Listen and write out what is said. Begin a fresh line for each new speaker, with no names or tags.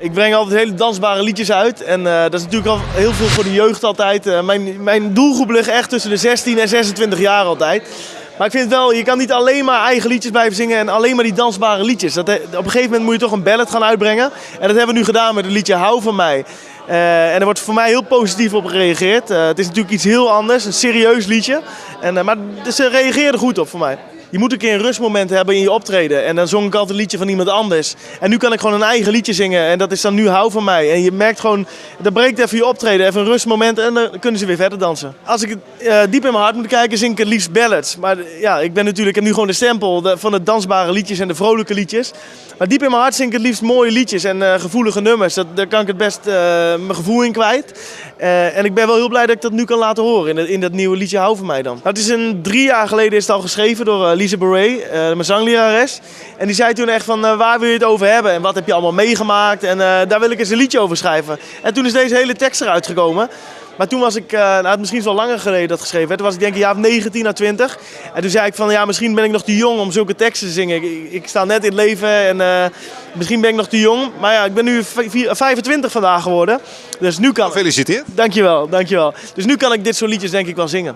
Ik breng altijd hele dansbare liedjes uit en dat is natuurlijk al heel veel voor de jeugd altijd. Mijn doelgroep ligt echt tussen de 16 en 26 jaar altijd. Maar ik vind wel, je kan niet alleen maar eigen liedjes blijven zingen en alleen maar die dansbare liedjes. Op een gegeven moment moet je toch een ballad gaan uitbrengen. En dat hebben we nu gedaan met het liedje Hou van mij. En er wordt voor mij heel positief op gereageerd. Het is natuurlijk iets heel anders, een serieus liedje. Maar ze reageerden goed op voor mij. Je moet een keer een rustmoment hebben in je optreden. En dan zong ik altijd een liedje van iemand anders. En nu kan ik gewoon een eigen liedje zingen. En dat is dan nu Hou van mij. En je merkt gewoon, dat breekt even je optreden. Even een rustmoment en dan kunnen ze weer verder dansen. Als ik diep in mijn hart moet kijken, zing ik het liefst ballads. Maar ja, ik heb nu gewoon de stempel van de dansbare liedjes en de vrolijke liedjes. Maar diep in mijn hart zing ik het liefst mooie liedjes en gevoelige nummers. Daar kan ik het best mijn gevoel in kwijt. En ik ben wel heel blij dat ik dat nu kan laten horen in dat nieuwe liedje Hou van mij dan. Het is 3 jaar geleden is het al geschreven door Lise Bourret, mijn zanglerares. En die zei toen echt van waar wil je het over hebben en wat heb je allemaal meegemaakt. En daar wil ik eens een liedje over schrijven. En toen is deze hele tekst eruit gekomen. Maar toen was ik, misschien is het wel langer geleden dat geschreven werd. Toen was ik denk een jaar of 19 à 20. En toen zei ik van ja, misschien ben ik nog te jong om zulke teksten te zingen. Ik sta net in het leven en misschien ben ik nog te jong. Maar ja, ik ben nu 25 vandaag geworden. Dus nu kan
Gefeliciteerd.
Dankjewel, dankjewel. Dus nu kan ik dit soort liedjes denk ik wel zingen.